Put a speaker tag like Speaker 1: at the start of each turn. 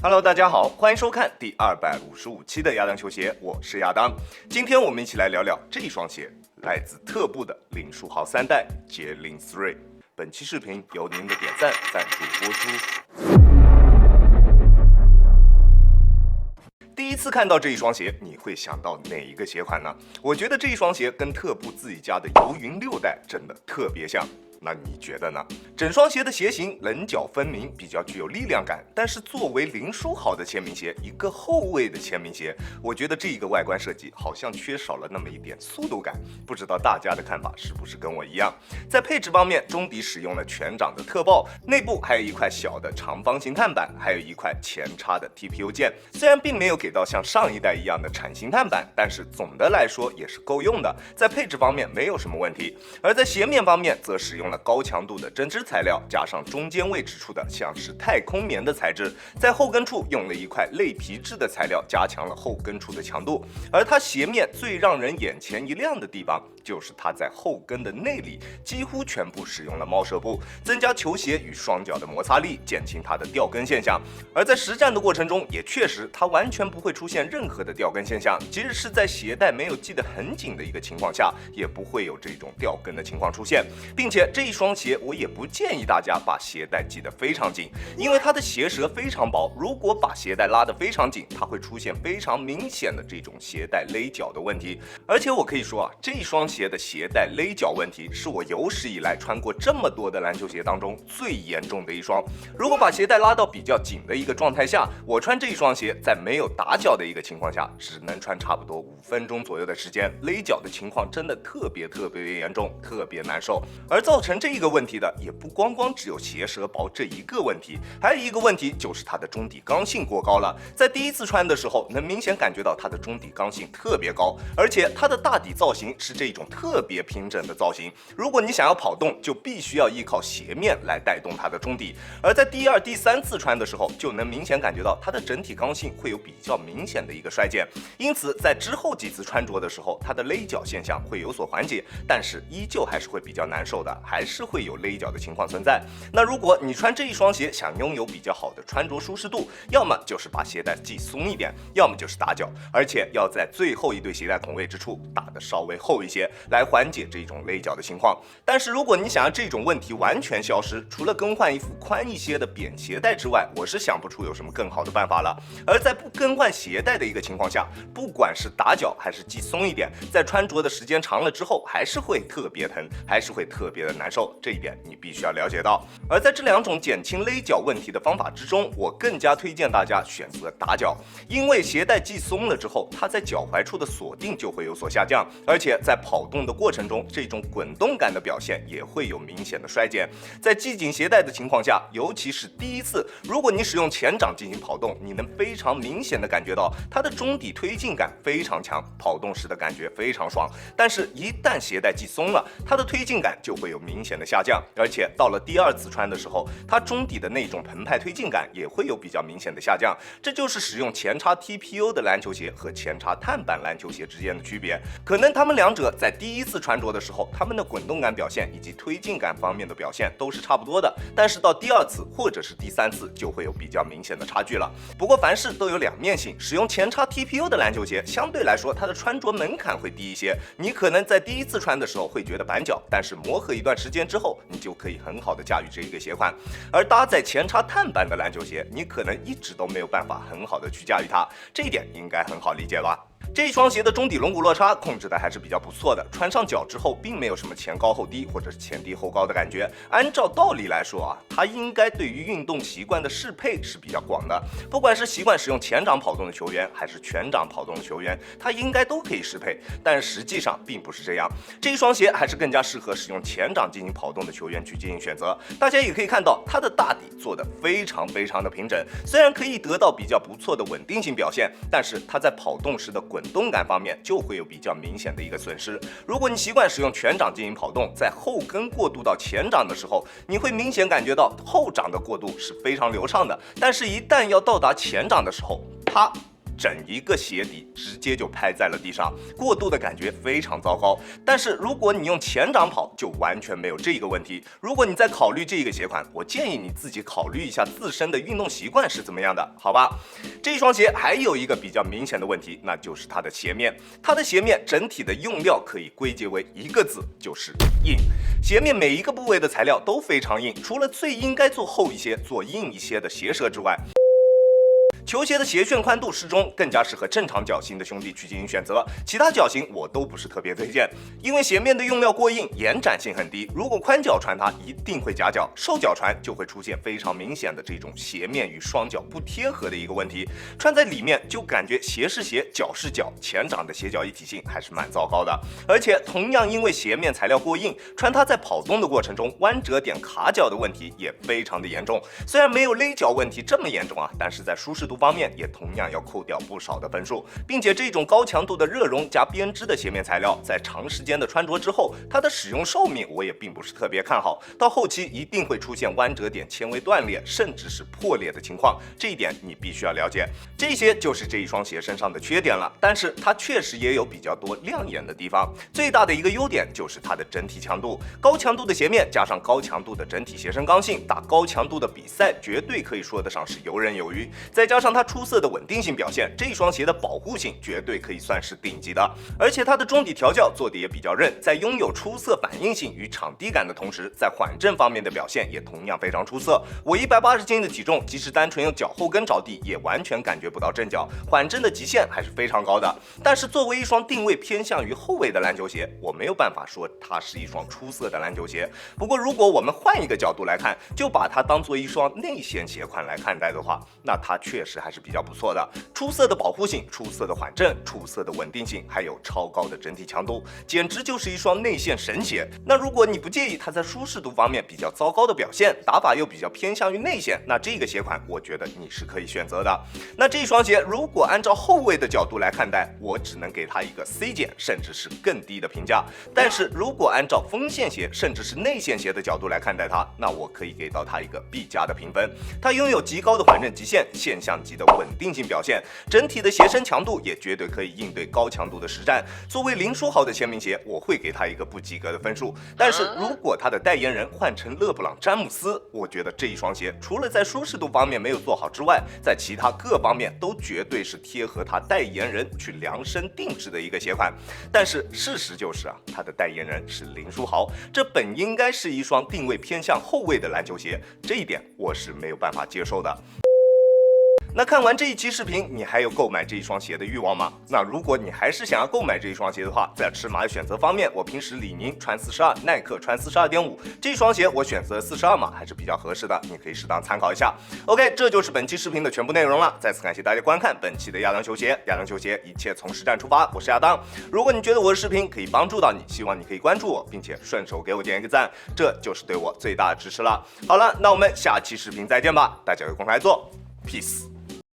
Speaker 1: Hello， 大家好，欢迎收看第255期的亚当球鞋，我是亚当。今天我们一起来聊聊这一双鞋，来自特步的林书豪3代 J-Link 3。本期视频由您的点赞赞助播出。第一次看到这一双鞋，你会想到哪一个鞋款呢？我觉得这一双鞋跟特步自己家的游云6代真的特别像。那你觉得呢？整双鞋的鞋型棱角分明，比较具有力量感。但是作为林书豪的签名鞋，一个后卫的签名鞋，我觉得这一个外观设计好像缺少了那么一点速度感。不知道大家的看法是不是跟我一样？在配置方面，中底使用了全掌的特爆，内部还有一块小的长方形碳板，还有一块前插的 TPU 键。虽然并没有给到像上一代一样的铲形碳板，但是总的来说也是够用的。在配置方面没有什么问题。而在鞋面方面，则使用了高强度的针织材料，加上中间位置处的像是太空棉的材质，在后跟处用了一块类皮质的材料，加强了后跟处的强度。而它鞋面最让人眼前一亮的地方，就是它在后跟的内里几乎全部使用了猫舌布，增加球鞋与双脚的摩擦力，减轻它的掉跟现象。而在实战的过程中，也确实它完全不会出现任何的掉跟现象，即使是在鞋带没有系得很紧的一个情况下，也不会有这种掉跟的情况出现。并且这一双鞋我也不建议大家把鞋带系得非常紧，因为它的鞋舌非常薄，如果把鞋带拉得非常紧，它会出现非常明显的这种鞋带勒脚的问题。而且我可以说这一双鞋的鞋带勒脚问题是我有史以来穿过这么多的篮球鞋当中最严重的一双。如果把鞋带拉到比较紧的一个状态下，我穿这一双鞋在没有打脚的一个情况下，只能穿差不多5分钟左右的时间，勒脚的情况真的特别严重，特别难受。而造成这一个问题的也不光只有鞋舌薄这一个问题，还有一个问题就是它的中底刚性过高了。在第一次穿的时候，能明显感觉到它的中底刚性特别高，而且它的大底造型是这种特别平整的造型。如果你想要跑动，就必须要依靠鞋面来带动它的中底。而在第2、第3次穿的时候，就能明显感觉到它的整体刚性会有比较明显的一个衰减。因此，在之后几次穿着的时候，它的勒脚现象会有所缓解，但是依旧还是会比较难受的，还是会有勒脚的情况存在。那如果你穿这一双鞋想拥有比较好的穿着舒适度，要么就是把鞋带系松一点，要么就是打脚，而且要在最后一对鞋带孔位置处打得稍微厚一些，来缓解这种勒脚的情况。但是如果你想要这种问题完全消失，除了更换一副宽一些的扁鞋带之外，我是想不出有什么更好的办法了。而在不更换鞋带的一个情况下，不管是打脚还是系松一点，在穿着的时间长了之后，还是会特别疼，还是会特别的难受，这一点你必须要了解到。而在这2种减轻勒脚问题的方法之中，我更加推荐大家选择打脚，因为鞋带系松了之后，它在脚踝处的锁定就会有所下降，而且在跑动的过程中，这种滚动感的表现也会有明显的衰减。在系紧鞋带的情况下，尤其是第一次，如果你使用前掌进行跑动，你能非常明显的感觉到它的中底推进感非常强，跑动时的感觉非常爽。但是一旦鞋带系松了，它的推进感就会有明显的下降，而且到了第2次穿的时候，它中底的那种澎湃推进感也会有比较明显的下降。这就是使用前插 TPU 的篮球鞋和前插碳板篮球鞋之间的区别。可能他们两者在第一次穿着的时候，他们的滚动感表现以及推进感方面的表现都是差不多的，但是到第2次或者是第3次就会有比较明显的差距了。不过凡事都有2面性，使用前插 TPU 的篮球鞋相对来说它的穿着门槛会低一些，你可能在第一次穿的时候会觉得板脚，但是磨合一段时间之后，你就可以很好的驾驭这一个鞋款。而搭载前插碳板的篮球鞋，你可能一直都没有办法很好的去驾驭它，这一点应该很好理解吧。这一双鞋的中底轮毂落差控制的还是比较不错的，穿上脚之后并没有什么前高后低或者是前低后高的感觉。按照道理来说它应该对于运动习惯的适配是比较广的，不管是习惯使用前掌跑动的球员还是全掌跑动的球员，它应该都可以适配，但实际上并不是这样。这一双鞋还是更加适合使用前掌进行跑动的球员去进行选择。大家也可以看到它的大底做得非常的平整，虽然可以得到比较不错的稳定性表现，但是它在跑动时的滚动感方面就会有比较明显的一个损失。如果你习惯使用全掌进行跑动，在后跟过渡到前掌的时候，你会明显感觉到后掌的过渡是非常流畅的，但是一旦要到达前掌的时候，它整一个鞋底直接就拍在了地上，过渡的感觉非常糟糕。但是如果你用前掌跑，就完全没有这个问题。如果你在考虑这个鞋款，我建议你自己考虑一下自身的运动习惯是怎么样的，好吧？这双鞋还有一个比较明显的问题，那就是它的鞋面。它的鞋面整体的用料可以归结为一个字，就是硬。鞋面每一个部位的材料都非常硬，除了最应该做厚一些、做硬一些的鞋舌之外，球鞋的鞋楦宽度适中，更加适合正常脚型的兄弟去进行选择。其他脚型我都不是特别推荐，因为鞋面的用料过硬，延展性很低。如果宽脚穿它，一定会夹脚；瘦脚穿就会出现非常明显的这种鞋面与双脚不贴合的一个问题。穿在里面就感觉鞋是鞋，脚是脚，前掌的鞋脚一体性还是蛮糟糕的。而且同样因为鞋面材料过硬，穿它在跑动的过程中弯折点卡脚的问题也非常的严重。虽然没有勒脚问题这么严重啊，但是在舒适度方面也同样要扣掉不少的分数，并且这种高强度的热熔加编织的鞋面材料，在长时间的穿着之后，它的使用寿命我也并不是特别看好，到后期一定会出现弯折点纤维断裂，甚至是破裂的情况，这一点你必须要了解。这些就是这一双鞋身上的缺点了，但是它确实也有比较多亮眼的地方。最大的一个优点就是它的整体强度，高强度的鞋面加上高强度的整体鞋身刚性，打高强度的比赛绝对可以说得上是游刃有余。再加上它出色的稳定性表现，这双鞋的保护性绝对可以算是顶级的。而且它的中底调教做的也比较韧，在拥有出色反应性与场地感的同时，在缓震方面的表现也同样非常出色。我180斤的体重，即使单纯用脚后跟着地，也完全感觉不到震脚，缓震的极限还是非常高的。但是作为一双定位偏向于后卫的篮球鞋，我没有办法说它是一双出色的篮球鞋。不过如果我们换一个角度来看，就把它当做一双内线鞋款来看待的话，那它确实还是比较不错的。出色的保护性，出色的缓震，出色的稳定性，还有超高的整体强度，简直就是一双内线神鞋。那如果你不介意它在舒适度方面比较糟糕的表现，打法又比较偏向于内线，那这个鞋款我觉得你是可以选择的。那这双鞋如果按照后卫的角度来看待，我只能给它一个 C 减，甚至是更低的评价。但是如果按照锋线鞋，甚至是内线鞋的角度来看待它，那我可以给到它一个 B 加的评分。它拥有极高的缓震极限，现象级的稳定性表现，整体的鞋身强度也绝对可以应对高强度的实战。作为林书豪的签名鞋，我会给它一个不及格的分数。但是如果它的代言人换成勒布朗詹姆斯，我觉得这一双鞋除了在舒适度方面没有做好之外，在其他各方面都绝对是贴合他代言人去量身定制的一个鞋款。但是事实就是啊，他的代言人是林书豪，这本应该是一双定位偏向后卫的篮球鞋，这一点我是没有办法接受的。那看完这一期视频，你还有购买这一双鞋的欲望吗？那如果你还是想要购买这一双鞋的话，在尺码的选择方面，我平时李宁穿42，耐克穿42.5，这双鞋我选择42码还是比较合适的，你可以适当参考一下。OK， 这就是本期视频的全部内容了。再次感谢大家观看本期的亚当球鞋，亚当球鞋一切从实战出发，我是亚当。如果你觉得我的视频可以帮助到你，希望你可以关注我，并且顺手给我点一个赞，这就是对我最大的支持了。好了，那我们下期视频再见吧，大家有空来做 ，peace。